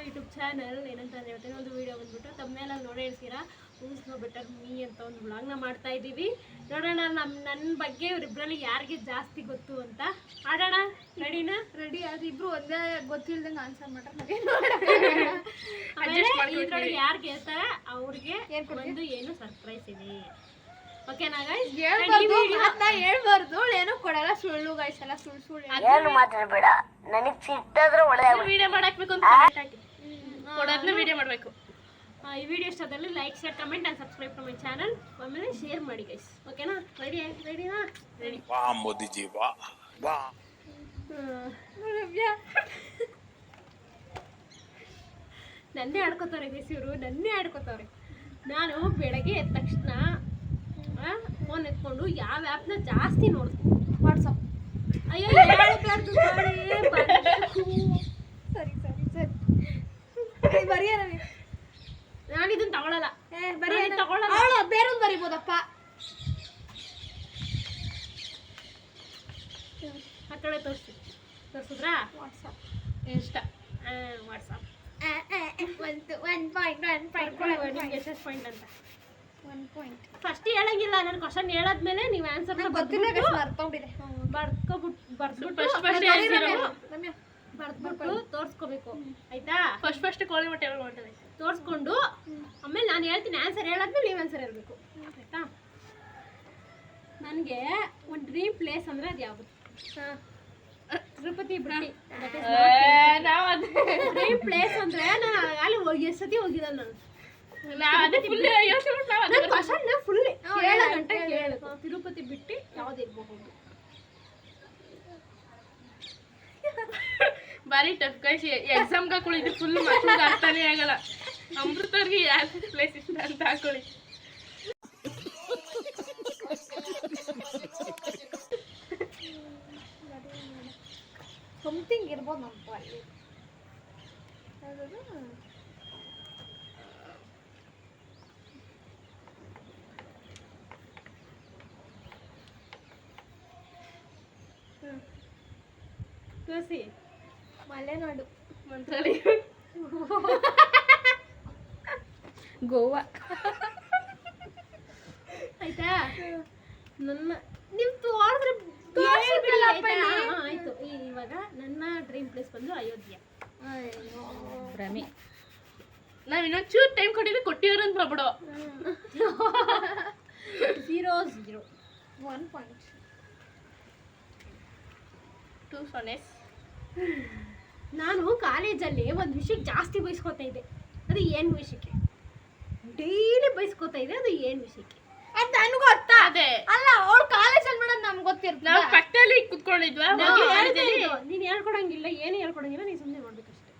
YouTube channel. ಏನಂತಂದ್ರೆ ಇವತ್ತಿನ ಒಂದು ವಿಡಿಯೋ ಬಂದ್ಬಿಟ್ಟು ತಮ್ಮನೇಲಿ ನೋಡೇ ಇರ್ತೀರಾ, ಹೂಸ್ ನೋ ಬೆಟರ್ ಮೀ ಅಂತ ಒಂದು ವ್ಲಾಗ್ನ ಮಾಡ್ತಾ ಇದ್ದೀವಿ. ನೋಡೋಣ ನನ್ನ ಬಗ್ಗೆ ಇವರಿಬ್ಬರಲ್ಲಿ ಯಾರಿಗೆ ಜಾಸ್ತಿ ಗೊತ್ತು ಅಂತ. ಆಡೋಣ. ರೆಡಿನಾ? ರೆಡಿ. ಅದಿಬ್ರು ಒಂದೇ ಗೊತ್ತಿಲ್ದಂಗೆ ಆನ್ಸರ್ ಮಾಡ್ತಾರೆ. ಇದ್ರೊಳಗೆ ಯಾರು ಗೆಲ್ತಾರೆ ಅವ್ರಿಗೆ ಒಂದು ಏನು ಸರ್ಪ್ರೈಸ್ ಇದೆ. ಓಕೆನಾ ಗೈಸ್? ಹೇಳ್ಬಾರ್ದು, ಏನೋ ಕೊಡಲ್ಲ, ಸುಳ್ಳು ಗೈಸ್, ಎಲ್ಲ ಸುಳ್ಳು ಸುಳ್ಳು ಏನು ಮಾತಾಡಬೇಡ. ನನಗೆ ಸಿಟ್ಟಾದ್ರೆ ಒಳ್ಳೆ ವಿಡಿಯೋ ಮಾಡಾಕ್ಬೇಕು ಅಂತ ಕೊಡೋದನ್ನ ವಿಡಿಯೋ ಮಾಡಬೇಕು. ಈ ವಿಡಿಯೋ ಇಷ್ಟದಲ್ಲಿ like, share, comment and subscribe to my channel. ಆಮೇಲೆ ಶೇರ್ ಮಾಡಿ ಗೈಸ್. ಓಕೆನಾ? ರೆಡಿನಾ? ರೆಡಿ. ವಾ ಮೋದಿಜಿ ವಾ ವಾ. ನನ್ನೇ ಆಡ್ಕೋತಾರೆ ಗೈಸ್, ಇವರು ನನ್ನೇ ಆಡ್ಕೋತಾರೆ. ನಾನು ಬೆಳಗ್ಗೆ ಎದ್ದ ತಕ್ಷಣ ಫೋನ್ ಎತ್ಕೊಂಡು ಯಾವ ಆ್ಯಪ್ನ ಜಾಸ್ತಿ ನೋಡ್ತೀನಿ? ವಾಟ್ಸಪ್. ಅಯ್ಯೋ ಸರಿ ಸರಿ ಸರಿ ಬರಿಯ. ನಾನು ಇದನ್ನ ತಗೊಳಲ್ಲ. ತಗೊಳ್ಳಲ್ಲ, ಬೇರೊಂದು ಬರಿಬೋದಪ್ಪ. ಆ ಕಡೆ ತೋರಿಸಿದ್ರಾ? ವಾಟ್ಸಪ್ ಇಷ್ಟ. ವಾಟ್ಸಪ್. 1 ಪಾಯಿಂಟ್ ಎಷ್ಟು ಪಾಯಿಂಟ್ ಅಂತ 1 ಪಾಯಿಂಟ್ ಫಸ್ಟ್ ಹೇಳಂಗಿಲ್ಲ. ನಾನು ಕ್ವಶನ್ ಹೇಳಾದ್ಮೇಲೆ ನೀವು ಆನ್ಸರ್ ಗೊತ್ತಿಲ್ಲ, ಮರ್ತೋಗ್ಬಿಟ್ಟಿದೆ. ಬರ್ದ್ಬಿಟ್ಟು ತೋರಿಸ್ಕೋಬೇಕು, ಆಯ್ತಾ? ಫಸ್ಟ್ ಕೋಳಿ ಮೊಟ್ಟೆ ಮಾಡ್ತೇವೆ. ತೋರಿಸ್ಕೊಂಡು ಆಮೇಲೆ ನಾನು ಹೇಳ್ತೀನಿ, ಆನ್ಸರ್ ಹೇಳಾದ್ಮೇಲೆ ನೀವು ಆನ್ಸರ್ ಹೇಳ್ಬೇಕು, ಆಯ್ತಾ? ನನಗೆ ಒಂದು ಡ್ರೀಮ್ ಪ್ಲೇಸ್ ಅಂದ್ರೆ ಅದು ಯಾವುದು? ತಿರುಪತಿ ಬಿಟ್ಟಿ. ಡ್ರೀಮ್ ಪ್ಲೇಸ್ ಅಂದ್ರೆ ನಾನು ಅಲ್ಲಿ ಎಷ್ಟು ಸತಿ ಹೋಗಿದ್ದೆ ನಾನು. ತಿರುಪತಿ ಬಿಟ್ಟು ಯಾವ್ದಿರ್ಬಹುದು? ಬಾರಿ ಟಫ್ ಗೈಸ್. ಎಕ್ಸಾಮ್ಗೆ ಹಾಕೊಳ್ಳಿ, ಇದು ಫುಲ್ ಮಕ್ಕಳಿಗೆ ಅರ್ಥನೇ ಆಗಲ್ಲ. ಅಮೃತವ್ರಿಗೆ ಯಾವ ಪ್ಲೇಸ್ ಇಷ್ಟ ಅಂತ ಹಾಕೊಳ್ಳಿ. ಸಮಥಿಂಗ್ ಇರ್ಬೋದು ನಮ್ಮ ಅಲ್ಲಿ. ತುಳಸಿ. ಮಲೆನಾಡು. ಮಂತ್ರಾಲಯ. ಗೋವಾ. ಆಯ್ತಾ? ನನ್ನ ನೀವು ತೋರಿದ್ರೆ ಆಯ್ತು. ಇವಾಗ ನನ್ನ ಡ್ರೀಮ್ ಪ್ಲೇಸ್ ಬಂದು ಅಯೋಧ್ಯ. ಭ್ರಮೆ. ನಾವ್ ಇನ್ನೊಂದು ಚೂರು ಟೈಮ್ ಕೊಟ್ಟಿದ್ರೆ ಕೊಟ್ಟಿದ್ರು ಅಂತ ಮಾಡ್ಬಿಡು. 0 1 ಪಾಯಿಂಟ್ 2 ಸೊನ್ನೆಸ್. ನಾನು ಕಾಲೇಜಲ್ಲಿ ಒಂದು ವಿಷಯಕ್ಕೆ ಜಾಸ್ತಿ ಬಯಸ್ಕೋತಾ ಇದ್ದೆ. ಅದು ಏನು ವಿಷಯಕ್ಕೆ? ಡೈಲಿ ಬಯಸ್ಕೋತಾ ಇದ್ದೆ. ಅದು ಏನು ವಿಷಯಕ್ಕೆ ಅಂತ ನನಗೂ ಅರ್ಥ. ಅದೇ ಅಲ್ಲ, ಅವ್ಳು ಕಾಲೇಜಲ್ಲಿ ಮಾಡೋದು ನಮ್ಗೆ ಗೊತ್ತಿರ್ತದೆ. ನಾವು ಪಕ್ಕದಲ್ಲಿ ಕುತ್ಕೊಂಡಿದ್ವಾ? ನೀನು ಹೇಳ್ಕೊಡಂಗಿಲ್ಲ, ಏನು ಹೇಳ್ಕೊಡಂಗಿಲ್ಲ, ನೀನು ಸುಮ್ಮನೆ ಮಾಡ್ಬೇಕಷ್ಟೇ.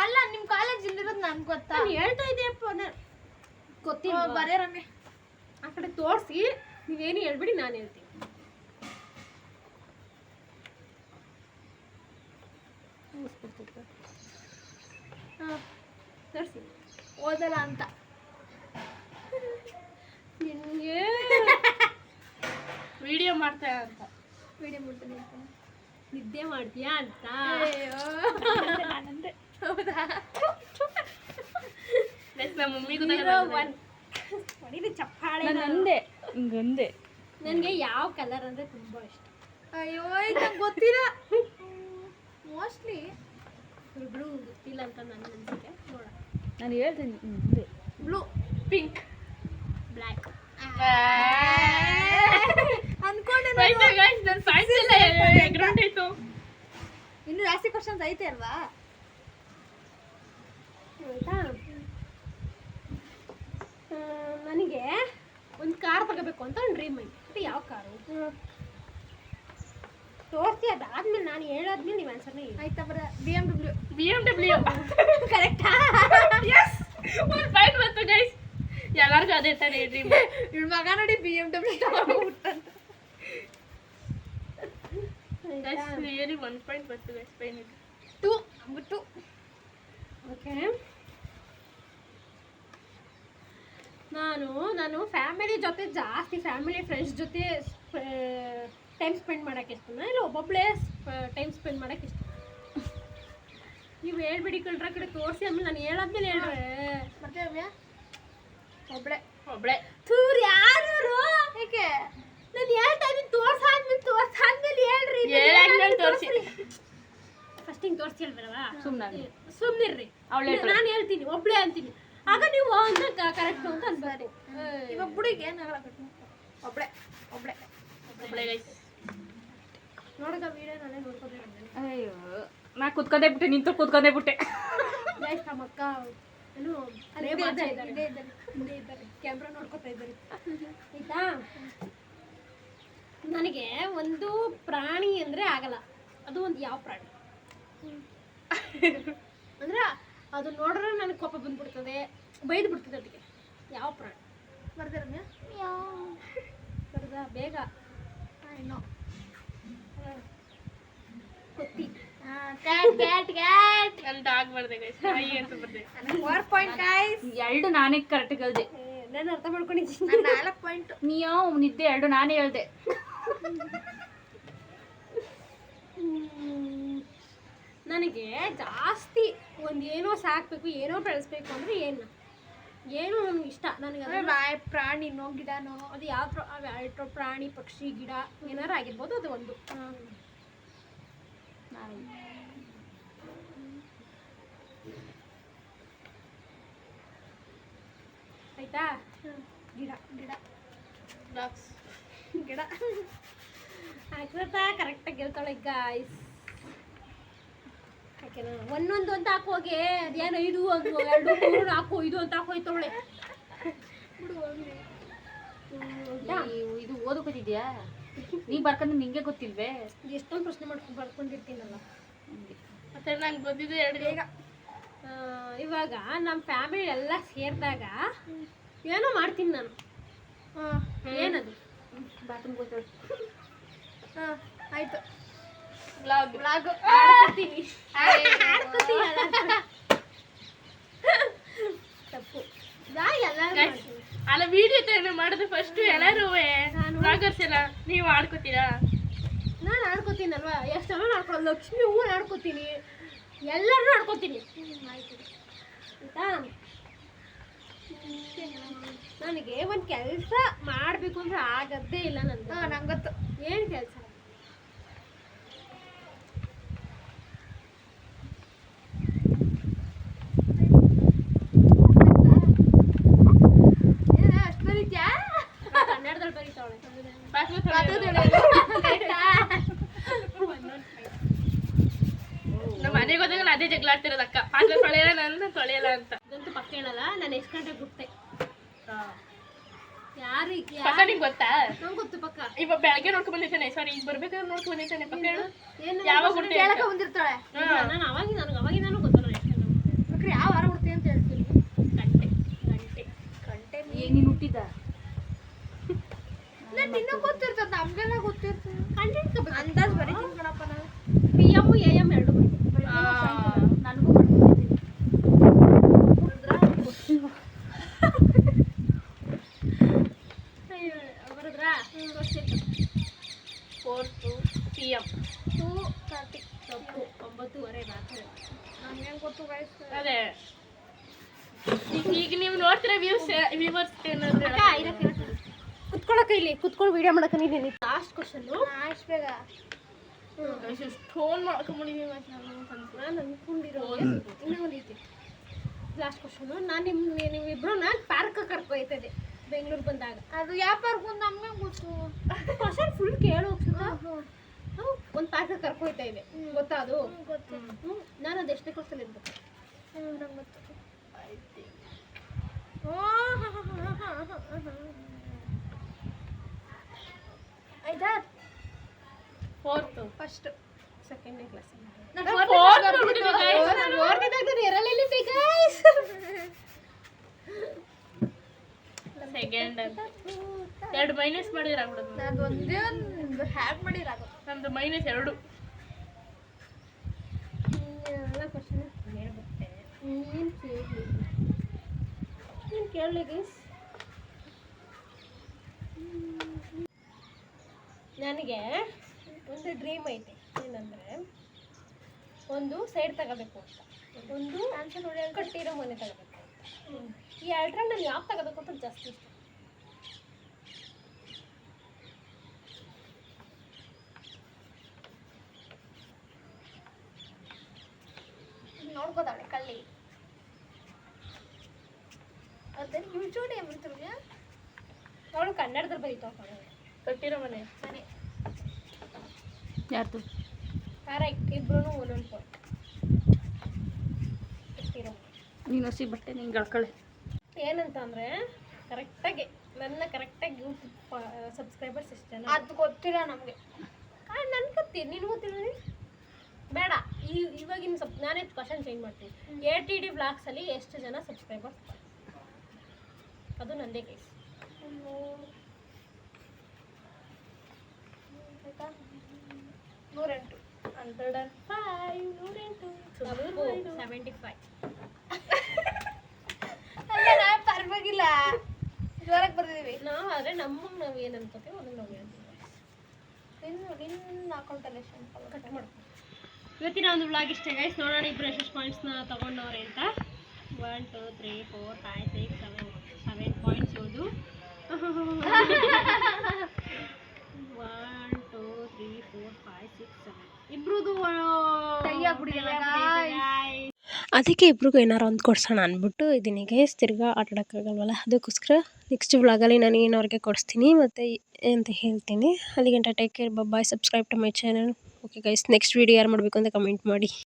ಅಲ್ಲ, ನಿಮ್ಮ ಕಾಲೇಜ್ ಇಲ್ಲಿರೋದು ನನ್ಗೆ ಗೊತ್ತಾ? ನಾನು ಹೇಳ್ತಾ ಇದ್ದೀಯಪ್ಪ, ಗೊತ್ತಿಲ್ಲ. ಬರೇ ರಮ್ಯ ಆ ಕಡೆ ತೋರಿಸಿ ನೀವೇನು ಹೇಳ್ಬಿಡಿ, ನಾನು ಹೇಳ್ತೀನಿ. ತೋರಿಸಿ. ಓದಲ್ಲ ಅಂತ ನಿನಗೆ ವಿಡಿಯೋ ಮಾಡ್ತಾ ಅಂತ. ವಿಡಿಯೋ ಮಾಡ್ತೀನಿ ಅಂತ ನಿದ್ದೆ ಮಾಡ್ತೀಯಾ ಅಂತ. ನಾನಂದೆ. ಹೌದಾ? ನಮ್ಮ ಮಮ್ಮಿಗೂ ಹೊಡಿದು ಚಪ್ಪಾಳೆ. ಗಂದೆ. ನನಗೆ ಯಾವ ಕಲರ್ ಅಂದರೆ ತುಂಬ ಇಷ್ಟ. ಅಯ್ಯೋ, ಇದು ನಂಗೆ ಗೊತ್ತಿಲ್ಲ. Mostly blue. ಗೊತ್ತಿಲ್ಲ ಅಂತ ನನ್ನ ಅನಿಸಿಕೆ. ನೋಡ, ನಾನು ಹೇಳ್ತೀನಿ. ಬ್ಲೂ, ಪಿಂಕ್, ಬ್ಲ್ಯಾಕ್ ಅನ್ಕೊಂಡೆ. ಇನ್ನು ಜಾಸ್ತಿ ಕ್ವಶನ್ಸ್ ಐತೆ ಅಲ್ವಾ? ಆಯ್ತಾ? ನನಗೆ ಒಂದು ಕಾರ್ ತಗೋಬೇಕು ಅಂತ ಒಂದು ಡ್ರೀಮ್ ಐತೆ. ಅದು ಯಾವ ಕಾರು ತೋರಿಸಿ, ಅದಾದ್ಮೇಲೆ ನಾನು ಹೇಳಾದ್ಮೇಲೆ ನೀವು ಆನ್ಸರ್ನ ಹೇಳಿ, ಆಯ್ತಾ? ಬರ BMW ಕರೆಕ್ಟಾ? ಎಸ್, ಒಂದು ಪಾಯಿಂಟ್ ಬಂತು ಗೈಸ್. ಎಲ್ಲರಿಗೂ ಅದೇ ತಾನೇ ಡ್ರೀಮ್. ಇವ್ಳ ಮಗ ನೋಡಿ BMW ತಗೊಂಡ್ಬಿಟ್ಟಂತ. ರಿಯಲಿ 1 ಪಾಯಿಂಟ್ ಬಂತು ಗೈಸ್. ಫೈನ್. 2 ಓಕೆ. ನಾನು ಫ್ಯಾಮಿಲಿ ಜೊತೆ ಜಾಸ್ತಿ, ಫ್ಯಾಮಿಲಿ ಫ್ರೆಂಡ್ಸ್ ಜೊತೆ ಟೈಮ್ ಸ್ಪೆಂಡ್ ಮಾಡೋಕ್ಕೆ ಇಷ್ಟ. ಇಲ್ಲ ಒಬ್ಬೊಬ್ಬಳೇ ಟೈಮ್ ಸ್ಪೆಂಡ್ ಮಾಡೋಕ್ಕೆ ಇಷ್ಟ. ನೀವು ಹೇಳ್ಬಿಡಿ ಕಳ್ರ ಕಡೆ ತೋರಿಸಿ ಆಮೇಲೆ ನಾನು ಹೇಳಾದ್ಮೇಲೆ ಹೇಳ್ರೆ ಮತ್ತೆ ರಮ್ಯಾ ಒಬ್ಳೆ ತೂರ್ ಯಾರು ಯಾಕೆ ನಾನು ಹೇಳ್ತಾ ಇದ್ದೀನಿ ತೋರ್ಸಾದ್ಮೇಲೆ ಹೇಳ್ರಿ ಹೇಳಾದ್ಮೇಲೆ ತೋರಿಸಿ ಫಸ್ಟ್ ಹಿಂಗೆ ತೋರಿಸಿ ಹೇಳ್ಬೇಡವಾ ಸುಮ್ಮನಿರ್ರಿ ನಾನು ಹೇಳ್ತೀನಿ ಒಬ್ಳೆ ಅಂತೀನಿ ಆಗ ನೀವು ಅಂತ ಕರೆಕ್ಟ್ ಅಂತ ಅನ್ಬಾರ್ದು ಇವಾಗ ಬುಡಿಗೆ ಒಬ್ಳೆ ಗೈಸ್ ನೋಡೋದ ವಿಡಿಯೋ ನಾನೇ ನೋಡ್ಕೊಂಡೆ ಅಯ್ಯೋ ನಾ ಕುತ್ಕೊಂಡೇ ಬಿಟ್ಟೆ ನಿಂತು ಕುತ್ಕೊಂಡೇ ಬಿಟ್ಟೆ ಗೈಸ್ ನಮ್ಮ ಅಕ್ಕ ಏನು ಅದೇ ಮಾಡ್ತಾ ಇದ್ದಾರೆ ಕ್ಯಾಮ್ರಾ ನೋಡ್ಕೊತಾ ಇದ್ದಾರೆ ಆಯ್ತಾ ನನಗೆ ಒಂದು ಪ್ರಾಣಿ ಅಂದರೆ ಆಗಲ್ಲ ಅದು ಒಂದು ಯಾವ ಪ್ರಾಣಿ ಅಂದ್ರೆ ಅದು ನೋಡಿದ್ರೆ ನನಗೆ ಕೋಪ ಬಂದ್ಬಿಡ್ತದೆ ಬೈದು ಬಿಡ್ತದೆ ಅದಕ್ಕೆ ಯಾವ ಪ್ರಾಣಿ ಬರ್ದಿರಮ್ಯ ಬರ್ದ ಬೇಗ ಇನ್ನೋ ಕೊತ್ತಿ ನನ್ನ ಡಾಗ್ ಬರ್ದೆ ಗೈಸ್ ನಾಯಿ ಅಂತ ಬರ್ದೆ 4 ಪಾಯಿಂಟ್ ಗೈಸ್ ಎರಡು ನಾನೇ ಕರೆಕ್ಟ್ ಹೇಳ್ದೆ ನಾನು ಅರ್ಥ ಮಾಡ್ಕೊಂಡಿದ್ದೀನಿ 4 ಪಾಯಿಂಟ್ ನೀವು ನಿದ್ದೆ ಎರಡು ನಾನೇ ಹೇಳ್ದೆ ನನಗೆ ಜಾಸ್ತಿ ಒಂದು ಏನೋ ಸಾಕಬೇಕು ಏನೋ ಬೆಳೆಸ್ಬೇಕು ಅಂದರೆ ಏನು ನಮ್ಗೆ ಇಷ್ಟ ನನಗೆ ಪ್ರಾಣಿನೋ ಗಿಡನೋ ಅದು ಯಾವ ಪ್ರಾಣಿ ಪಕ್ಷಿ ಗಿಡ ಏನಾರು ಆಗಿರ್ಬೋದು ಅದು ಒಂದು ಆಯ್ತಾ ಗಿಡ ಡಾಗ್ಸ್ ಗಿಡ ಕರೆಕ್ಟಾಗಿ ಗೆಲ್ತಾಳೆ ಗಾಯ್ಸ್ ಯಾಕೆನಾ ಒಂದೊಂದು ಅಂತ ಹಾಕೋಗೆ ಅದೇನು 5 2 3 ಹಾಕೋ ಇದು ಅಂತ ಹಾಕೋಯ್ತವಳೆ ಇದು ಓದೋಕೋತಿದ್ಯಾ ನೀ ಬರ್ಕೊಂಡು ನಿಂಗೆ ಗೊತ್ತಿಲ್ವೇ ಎಷ್ಟೊಂದು ಪ್ರಶ್ನೆ ಬರ್ಕೊಂಡಿರ್ತೀನಲ್ಲ ಮತ್ತೆ ನಂಗೆ ಬಂದಿದ್ದು ಎರಡು ಬೇಗ ಇವಾಗ ನಮ್ಮ ಫ್ಯಾಮಿಲಿ ಎಲ್ಲ ಸೇರಿದಾಗ ಏನೋ ಮಾಡ್ತೀನಿ ನಾನು ಏನದು ಬಾತ್ರೂಮ್ ಕೂತ್ಕೊಳ್ಳಿ ಆಯ್ತು ಬ್ಲಾಗ್ ಆಡ್ಕೊತೀನಿ ತಪ್ಪು ಅಲ್ಲ ವಿಡಿಯೋ ತರ ಮಾಡಿದ್ರೆ ಫಸ್ಟ್ ಎಲ್ಲರೂ ಬ್ಲಾಗರ್ಸ್ ಎಲ್ಲ ನೀವು ಆಡ್ಕೋತೀರಾ ನಾನು ಆಡ್ಕೋತೀನಲ್ವಾ ಎಷ್ಟೆಲ್ಲ ಆಡ್ಕೊಳ್ಳೋದು ಲಕ್ಷ್ಮಿ ಹೂ ಆಡ್ಕೋತೀನಿ ಎಲ್ಲರೂ ಆಡ್ಕೋತೀನಿ ಆಯ್ತಾ ನನಗೆ ಒಂದು ಕೆಲಸ ಮಾಡಬೇಕು ಅಂದ್ರೆ ಆಗದ್ದೇ ಇಲ್ಲ ನಂದು ನಂಗೆ ಗೊತ್ತು ಏನು ಕೆಲಸ ಕನ್ನಡದಲ್ಲಿ ಬರೀತಾವಳೆ ನಮ್ಮ ಮನೆಗೆ ಹೋದಾಗ ಅದೇ ಜಗಳಾಡ್ತಿರೋದು ಅಕ್ಕ ಪಾತ್ರೆ ತೊಳೆಯಲ್ಲ ನನ್ನ ತೊಳೆಯಲ್ಲ ಅಂತ ಇದಂತೂ ಪಕ್ಕ ಹೇಳಲ್ಲ ನಾನು ಎಷ್ಟು ಗಂಟೆಗೆ ಬಿಟ್ಟೆ ಯಾರಿಗೆ ಪಕ್ಕ ನಿಂಗೆ ಗೊತ್ತಾ ನಂಗೆ ಗೊತ್ತು ಪಕ್ಕ ಇವಾಗ ಬೆಳಗ್ಗೆ ನೋಡ್ಕೊಂಡ್ ಬಂದಿದ್ದಾನೆ ಸಾರಿ ಈಗ ಬರ್ಬೇಕಾದ್ರೆ ನೋಡ್ಕೊಂಡ್ ಬಂದಿದ್ದಾನೆ ಪಕ್ಕ ಹೇಳು ಏನು ಯಾವಾಗ ಬಿಡ್ತೀಯ ಅಂತ? ಬಂದಿರ್ತಾಳೆ ನಾನು ಅವಾಗಿಂದಾನು ಗೊತ್ತಲ್ಲ ಎಷ್ಟು ಗಂಟೆ ಯಾವ ವಾರ ಬಿಡ್ತೀನಿ ಅಂತ ಹೇಳ್ತೀನಿ ಗಂಟೆ ನೀನು ಹುಟ್ಟಿದ್ದ ನಾನು ಇನ್ನೂ ಗೊತ್ತಿರ್ತದೆ ನಮಗೆಲ್ಲ ಗೊತ್ತಿರ್ತದೆ ಕಂಟೆಂಟ್ ಅಂದಾಜು ಬರೀತೀನಿ ಕಣಪ್ಪ ನಾನು PM AM ಎರಡು ನನಗೂ ಬರ್ತಿದ್ದೀನಿ ಬರದ್ರಾ 4 PM 2:30 ತಪ್ಪು 9:30 ರಾತ್ರಿ ನಮ್ಗೆ ಗೊತ್ತು ವಯಸ್ಸು ಅದೇ ಈಗ ನೀವು ನೋಡ್ತೀರಾ ವ್ಯೂವರ್ಸ್ ಏನಾದ್ರು ಕುತ್ಕೊಳ್ಳೋಕೆ ಇಲ್ಲಿ ಕುತ್ಕೊಂಡು ವಿಡಿಯೋ ಮಾಡಕ್ಕೆ ನೀನು ಲಾಸ್ಟ್ ಕ್ವಶನ್ನು ಅಷ್ಟು ಬೇಗ ಸ್ಟೋನ್ ಮಾಡ್ಕೊಂಬಿಟ್ಟಿದ್ದೀನಿ ನಾನು ಅಂದ್ಕೊಂಡಿರೋ ಇನ್ನೂ ಒಂದು ಐತಿ ಲಾಸ್ಟ್ ಕ್ವಶನು ನಾನು ನೀವಿಬ್ರು ನಾನು ಪಾರ್ಕ್ ಕರ್ಕೊಯ್ತದೆ ಬೆಂಗಳೂರು ಬಂದಾಗ ಅದು ಯಾವ ಪಾರ್ಕ್ ಒಂದು ನಮಗೆ ಗೊತ್ತು ಕ್ವಶನ್ ಫುಲ್ ಕೇಳೋ ಒಂದು ಪಾರ್ಕ್ ಕರ್ಕೊಯ್ತಾ ಇದೆ ಗೊತ್ತಾ ಅದು ಗೊತ್ತು ನಾನು ಅದು ಎಷ್ಟನೇ ಕ್ಲಾಸಲ್ಲಿ ಇರ್ಬೇಕು ನಂಗೆ ಗೊತ್ತು ಆಯ್ತಾ 4th ಫಸ್ಟ್ ಸೆಕೆಂಡ್ನೇ ಕ್ಲಾಸ್ ಸೆಕೆಂಡ್ ಅಂತ ಎರಡು ಮೈನಸ್ ಮಾಡಿದ್ರೆ ಆಗ್ಬಿಡೋದು ನಾನು ಒಂದೇ ಒಂದು ಹ್ಯಾಕ್ ಮಾಡಿರಾಗ ನಮ್ದು -2 ಕ್ವಶನ್ ಹೇಳ್ಬಿಟ್ಟೆ ಏನು ಕೇಳಲಿ ಗೈಸ್ ನನಗೆ ಒಂದು ಡ್ರೀಮ್ ಐತೆ ಏನಂದರೆ ಒಂದು ಸೈಡ್ ತಗೋಬೇಕು ಅಂತ, ಒಂದು ಆನ್ಸರ್ ನೋಡಿ ಕಟ್ಟಿರೋ ಮನೆ ತಗೋಬೇಕು ಅಂತ. ಈ ಎರಡರಲ್ಲಿ ನಾನು ಯಾವ್ದು ತಗೋಬೇಕು ಅಂತ ಜಾಸ್ತಿ ಇಷ್ಟ. ನೋಡ್ಕೋತಾಳೆ ಕಳ್ಳಿ ಅದೇ ಯೂಟ್ಯೂಬ್ ಏನ್ಬಿಡ್ತೀವಿ ಅವಳು ಕನ್ನಡದಲ್ಲಿ ಬರೀತಾವ ಕಟ್ಟಿರೋ ಮನೆ ಸರಿ ಯಾರ್ದು? ಕರೆಕ್ಟ್, ಇಬ್ರು ಒಂದೊಂದು ಪಾಯಿಂಟ್. ಕಟ್ಟಿರೋ ನೀನು ಹಸಿ ಬಟ್ಟೆ ನಿಂಗೆ ಗಳ್ಕಳೆ. ಏನಂತ ಅಂದರೆ ಕರೆಕ್ಟಾಗಿ ನನ್ನ ಕರೆಕ್ಟಾಗಿ ಯೂಟ್ಯೂಬ್ ಸಬ್ಸ್ಕ್ರೈಬರ್ಸ್ ಎಷ್ಟು ಜನ ಅದು ಗೊತ್ತಿಲ್ಲ ನಮಗೆ. ನನ್ಗೆ ಗೊತ್ತೀನಿ, ನೀನು ಗೊತ್ತಿಲ್ಲ ಬೇಡ. ಇವಾಗಿನ ನಾನೇ ಕ್ವಶನ್ ಚೇಂಜ್ ಮಾಡ್ತೀನಿ. ATD ವ್ಲಾಗ್ಸಲ್ಲಿ ಎಷ್ಟು ಜನ ಸಬ್ಸ್ಕ್ರೈಬರ್ಸ್? ಅದು ನಂದೇ ಕೇಸ್. 108 75 ಅಲ್ಲ ನಾ ಪರವಾಗಿಲ್ಲ ಜೋರಾಗಿ ಬರ್ತಿದ್ದೀವಿ ನಾವು. ಆದರೆ ನಮಗೆ ನಾವು ಏನು ಅನ್ಕೋತೀವಿ ಅದನ್ನು ನಾವು ಹೇಳ್ತೀವಿ. ನಿನ್ನ ಅಕೌಂಟಲ್ಲಿ ಎಷ್ಟು ಕಟ್ ಮಾಡ್ತೀವಿ. ಇವತ್ತಿನ ಒಂದು ವ್ಲಾಗ್ ಇಷ್ಟೇ ಗೈಸ್. ನೋಡೋಣ ಇಬ್ಬರು ಎಷ್ಟು ಪಾಯಿಂಟ್ಸ್ನ ತೊಗೊಂಡವ್ರೆ ಅಂತ. 1 2 3 4 5 6 7 ಪಾಯಿಂಟ್ಸ್ ಇರೋದು. 1 2 3 4 5 6 7 ಇಬ್ರದ್ದು ಅದಕ್ಕೆ ಇಬ್ರಿಗೂ ಏನಾರು ಒಂದು ಕೊಡ್ಸೋಣ ಅಂದ್ಬಿಟ್ಟು ಇದೀನಿ ಗೈಸ್. ತಿರ್ಗಾ ಆಟಾಡೋಕ್ಕಾಗಲ್ವಲ್ಲ, ಅದಕ್ಕೋಸ್ಕರ ನೆಕ್ಸ್ಟ್ ವ್ಲಾಗಲ್ಲಿ ನಾನು ಏನವ್ರಿಗೆ ಕೊಡಿಸ್ತೀನಿ ಮತ್ತು ಅಂತ ಹೇಳ್ತೀನಿ. ಅಲ್ಲಿಗಂಟ take care, bye. Subscribe to my channel. Okay guys, next video ಯಾರು ಮಾಡಬೇಕು ಅಂತ ಕಮೆಂಟ್ ಮಾಡಿ.